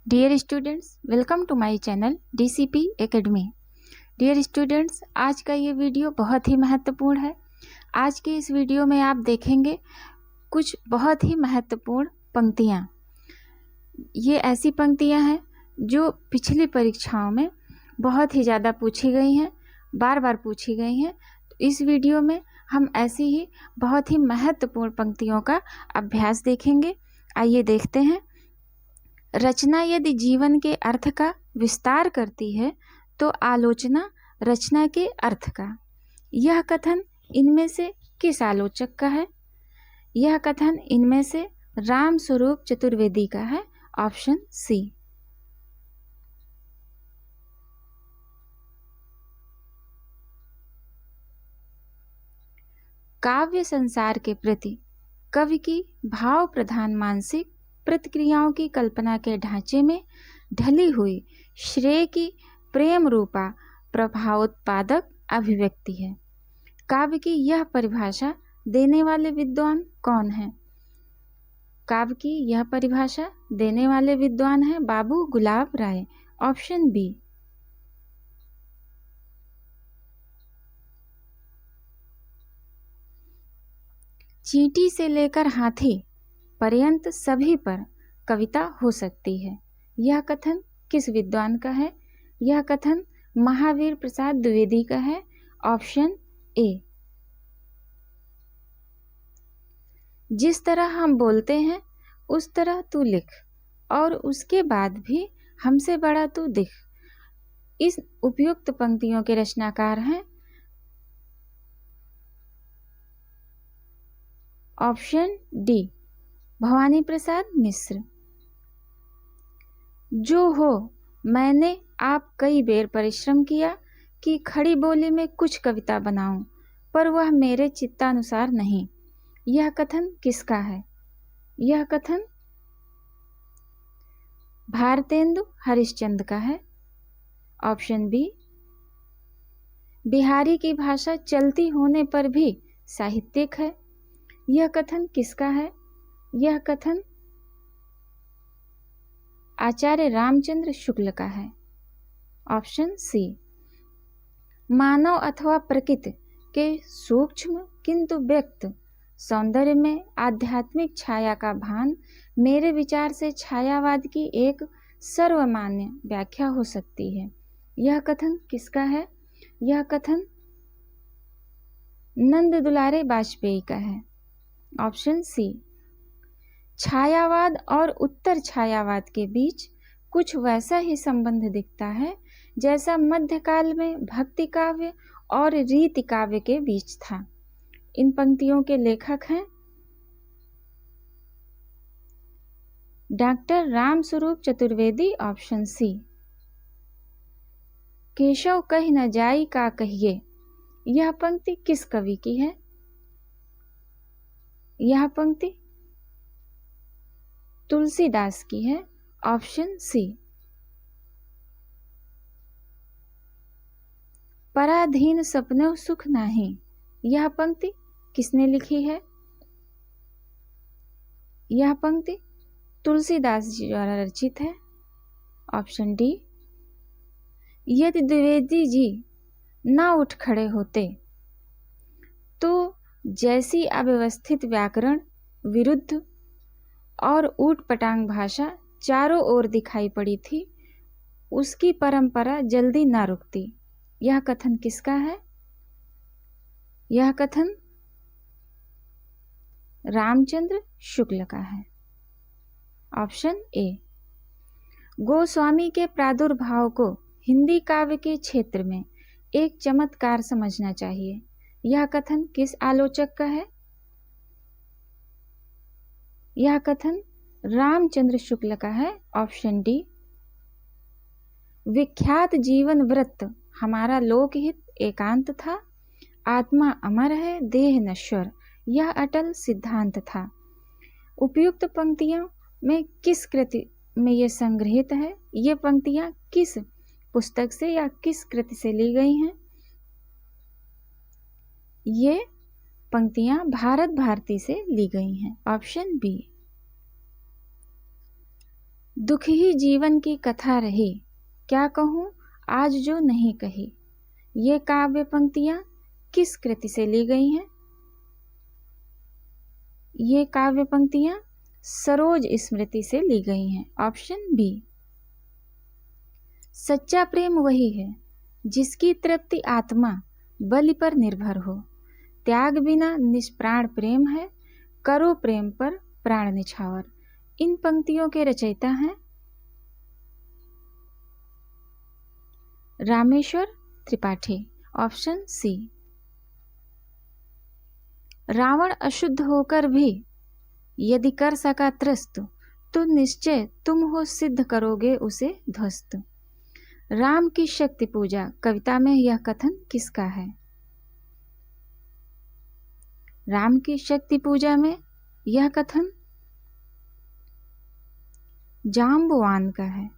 Dear students, welcome to my channel DCP academy. Dear students, आज का ये video बहुत ही महत्वपूर्ण है। आज के इस वीडियो में आप देखेंगे कुछ बहुत ही महत्वपूर्ण पंक्तियाँ। ये ऐसी पंक्तियाँ हैं जो पिछली परीक्षाओं में बहुत ही ज़्यादा पूछी गई हैं, बार बार पूछी गई हैं। तो इस वीडियो में हम ऐसी ही बहुत ही महत्वपूर्ण पंक्तियों का अभ्यास देखेंगे। आइए देखते हैं। रचना यदि जीवन के अर्थ का विस्तार करती है तो आलोचना रचना के अर्थ का। यह कथन इनमें से किस आलोचक का है? यह कथन इनमें से राम स्वरूप चतुर्वेदी का है। Option C. काव्य संसार के प्रति कवि की भाव प्रधान मानसिक प्रतिक्रियाओं की कल्पना के ढांचे में ढली हुई श्रेय की प्रेम रूपा प्रभावोत्पादक अभिव्यक्ति है। काव्य की यह परिभाषा देने वाले विद्वान कौन हैं? काव्य की यह परिभाषा देने वाले विद्वान हैं बाबू गुलाब राय। Option B. चींटी से लेकर हाथी पर्यंत सभी पर कविता हो सकती है। यह कथन किस विद्वान का है? यह कथन महावीर प्रसाद द्विवेदी का है। Option A. जिस तरह हम बोलते हैं उस तरह तू लिख और उसके बाद भी हमसे बड़ा तू दिख। इस उपयुक्त पंक्तियों के रचनाकार हैं ऑप्शन डी, भवानी प्रसाद मिश्र। जो हो, मैंने आप कई बेर परिश्रम किया कि खड़ी बोली में कुछ कविता बनाऊं, पर वह मेरे चित्तानुसार नहीं। यह कथन किसका है? यह कथन भारतेंदु हरिश्चंद्र का है। Option B. बिहारी की भाषा चलती होने पर भी साहित्यिक है। यह कथन किसका है? यह कथन आचार्य रामचंद्र शुक्ल का है। ऑप्शन सी। मानव अथवा प्रकृति के सूक्ष्म किंतु व्यक्त सौंदर्य में आध्यात्मिक छाया का भान मेरे विचार से छायावाद की एक सर्वमान्य व्याख्या हो सकती है। यह कथन किसका है? यह कथन नंद दुलारे वाजपेयी का है। ऑप्शन सी। छायावाद और उत्तर छायावाद के बीच कुछ वैसा ही संबंध दिखता है जैसा मध्यकाल में भक्ति काव्य और रीति काव्य के बीच था। इन पंक्तियों के लेखक हैं doctor Ram Swaroop Chaturvedi. Option C. Keshav कह न जाई का कहिए। यह पंक्ति किस कवि की है? यह पंक्ति तुलसीदास की है। Option C. पराधीन सपनों सुख नाही। यह पंक्ति किसने लिखी है? यह पंक्ति तुलसीदास जी द्वारा रचित है। Option D. यदि द्विवेदी जी ना उठ खड़े होते तो जैसी अव्यवस्थित व्याकरण विरुद्ध और ऊटपटांग भाषा चारों ओर दिखाई पड़ी थी, उसकी परंपरा जल्दी ना रुकती। यह कथन किसका है? यह कथन रामचंद्र शुक्ल का है। Option A. गोस्वामी के प्रादुर्भाव को हिंदी काव्य के क्षेत्र में एक चमत्कार समझना चाहिए। यह कथन किस आलोचक का है? यह कथन रामचंद्र शुक्ल का है। Option D. विख्यात जीवन व्रत हमारा लोकहित एकांत था। आत्मा अमर है, देह नश्वर, यह अटल सिद्धांत था। उपयुक्त पंक्तियों में किस कृति में ये संग्रहित है? ये पंक्तियां किस पुस्तक से या किस कृति से ली गई हैं? ये पंक्तियां भारत भारती से ली गई हैं। Option B. दुख ही जीवन की कथा रही, क्या कहूँ आज जो नहीं कही। ये काव्य पंक्तियां किस कृति से ली गई हैं? ये काव्य पंक्तियां सरोज स्मृति से ली गई हैं। Option B. सच्चा प्रेम वही है जिसकी तृप्ति आत्मा बलि पर निर्भर हो। त्याग बिना निष्प्राण प्रेम है, करो प्रेम पर प्राण निछावर। इन पंक्तियों के रचयिता हैं रामेश्वर त्रिपाठी। Option C. रावण अशुद्ध होकर भी यदि कर सका त्रस्त, तो निश्चय तुम हो सिद्ध करोगे उसे ध्वस्त। राम की शक्ति पूजा कविता में यह कथन किसका है? राम की शक्ति पूजा में यह कथन जाम्बवान का है।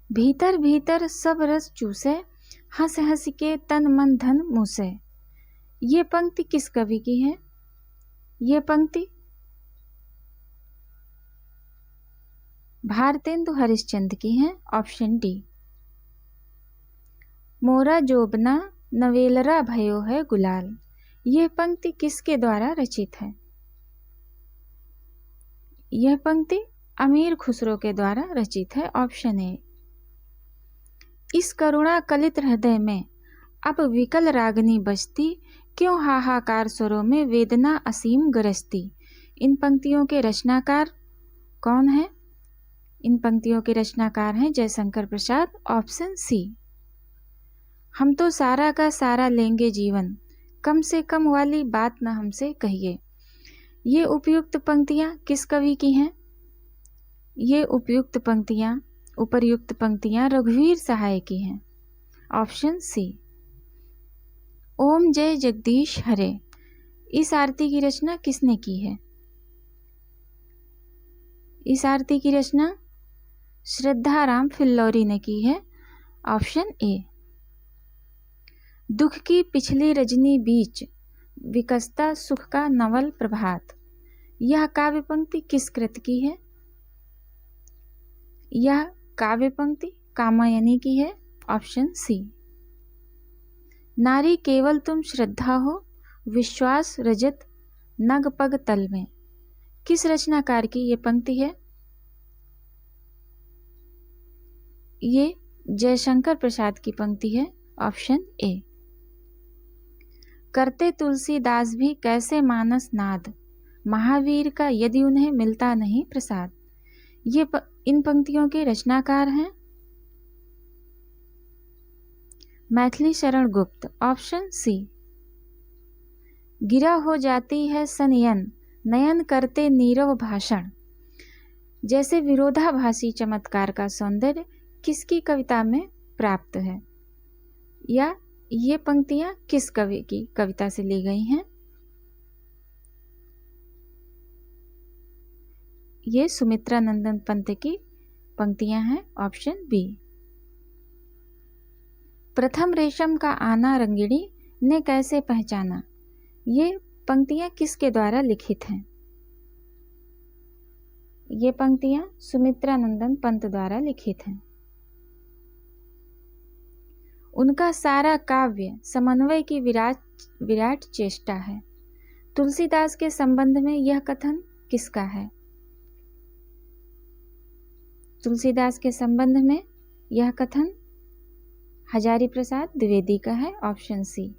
भीतर भीतर सब रस चूसे, हंस हंस के तन मन धन मूसे। ये पंक्ति किस कवि की है? ये पंक्ति भारतेंदु हरिश्चंद्र की है। Option D. मोरा जोबना नवेलरा भयो है गुलाल। यह पंक्ति किसके द्वारा रचित है? यह पंक्ति अमीर खुसरो के द्वारा रचित है। Option A. इस करुणा कलित हृदय में अब विकल रागनी बजती, क्यों हाहाकार स्वरों में वेदना असीम गरजती। इन पंक्तियों के रचनाकार कौन है? इन पंक्तियों के रचनाकार हैं जयशंकर प्रसाद। Option C. हम तो सारा का सारा लेंगे जीवन, कम से कम वाली बात न हमसे कहिए। ये उपयुक्त पंक्तियां किस कवि की हैं? ये उपर्युक्त पंक्तियां रघुवीर सहाय की हैं। Option C. ओम जय जगदीश हरे, इस आरती की रचना किसने की है? इस आरती की रचना श्रद्धाराम फिल्लौरी ने की है। Option A. दुख की पिछली रजनी बीच, विकसता सुख का नवल प्रभात। यह काव्य पंक्ति किस कृत की है? यह काव्य पंक्ति कामायनी की है। Option C. नारी केवल तुम श्रद्धा हो, विश्वास रजत नग पग तल में। किस रचनाकार की ये पंक्ति है? ये जयशंकर प्रसाद की पंक्ति है। Option A. करते तुलसीदास भी कैसे मानस नाद, महावीर का यदि उन्हें मिलता नहीं प्रसाद। ये इन पंक्तियों के रचनाकार हैं मैथिली शरण गुप्त। Option C. गिरा हो जाती है सनयन, नयन करते नीरव भाषण। जैसे विरोधाभासी चमत्कार का सौंदर्य किसकी कविता में प्राप्त है? या ये पंक्तियां किस कवि की कविता से ली गई हैं? ये सुमित्रा नंदन पंत की पंक्तियां हैं। Option B. प्रथम रेशम का आना रंगिणी ने कैसे पहचाना। ये पंक्तियां किसके द्वारा लिखित हैं? ये पंक्तियां सुमित्रा नंदन पंत द्वारा लिखित हैं। उनका सारा काव्य समन्वय की विराट चेष्टा है। तुलसीदास के संबंध में यह कथन किसका है? तुलसीदास के संबंध में यह कथन हजारी प्रसाद द्विवेदी का है। ऑप्शन सी।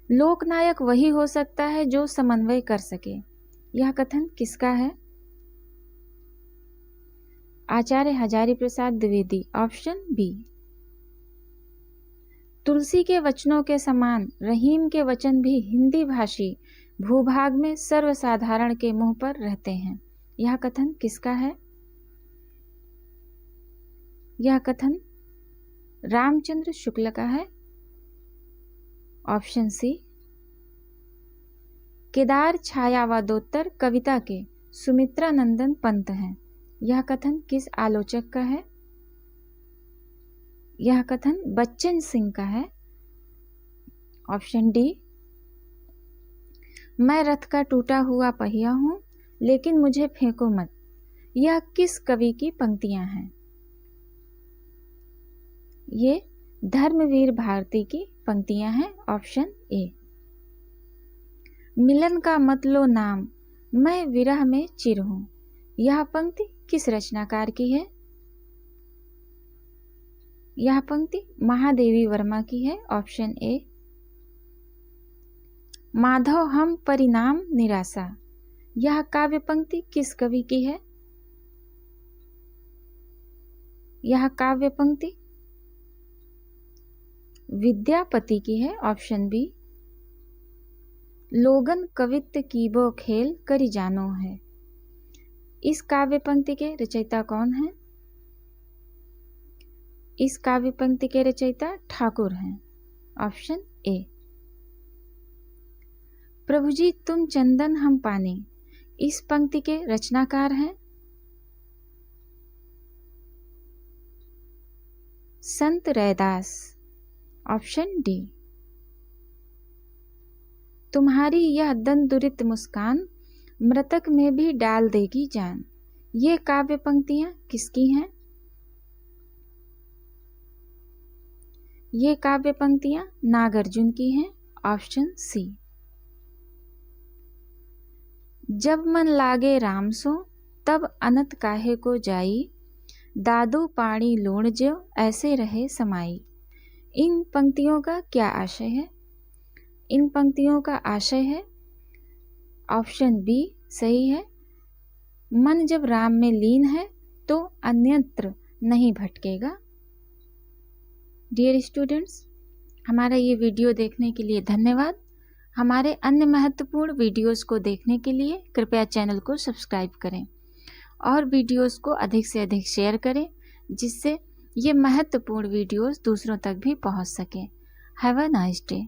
लोकनायक वही हो सकता है जो समन्वय कर सके। यह कथन किसका है? आचार्य हजारी प्रसाद द्विवेदी। Option B. तुलसी के वचनों के समान रहीम के वचन भी हिंदी भाषी भूभाग में सर्वसाधारण के मुंह पर रहते हैं। यह कथन किसका है? यह कथन रामचंद्र शुक्ल का है। ऑप्शन सी। केदार छायावादोत्तर कविता के सुमित्रा नंदन पंत हैं। यह कथन किस आलोचक का है? यह कथन बच्चन सिंह का है। Option D. मैं रथ का टूटा हुआ पहिया हूं, लेकिन मुझे फेंको मत। यह किस कवि की पंक्तियां हैं? ये धर्मवीर भारती की पंक्तियां हैं, ऑप्शन ए। मिलन का मत लो नाम, मैं विरह में चिर हूं। यह पंक्ति किस रचनाकार की है? यह पंक्ति महादेवी वर्मा की है, ऑप्शन ए। माधव हम परिणाम निराशा, यह काव्य पंक्ति किस कवि की है? यह काव्य पंक्ति विद्यापति की है, ऑप्शन बी। लोगन कवित्व कीबो खेल करी जानो है, इस काव्य पंक्ति के रचयिता कौन है? इस काव्य पंक्ति के रचयिता ठाकुर हैं, ऑप्शन ए। प्रभु जी तुम चंदन हम पानी, इस पंक्ति के रचनाकार हैं? संत रैदास, ऑप्शन डी। तुम्हारी यह दंदुरित मुस्कान मृतक में भी डाल देगी जान, ये काव्य पंक्तियां किसकी हैं? ये काव्य पंक्तियां नागार्जुन की हैं, ऑप्शन सी। जब मन लागे राम सो तब अनंत काहे को जाई, दादू पानी लूण जो ऐसे रहे समाई। इन पंक्तियों का क्या आशय है? इन पंक्तियों का आशय है, ऑप्शन बी सही है। मन जब राम में लीन है तो अन्यत्र नहीं भटकेगा। डियर स्टूडेंट्स, हमारा ये वीडियो देखने के लिए धन्यवाद। हमारे अन्य महत्वपूर्ण वीडियोस को देखने के लिए कृपया चैनल को सब्सक्राइब करें और वीडियोस को अधिक से अधिक शेयर करें, जिससे ये महत्वपूर्ण वीडियोस दूसरों तक भी पहुंच सकें। Have a nice day.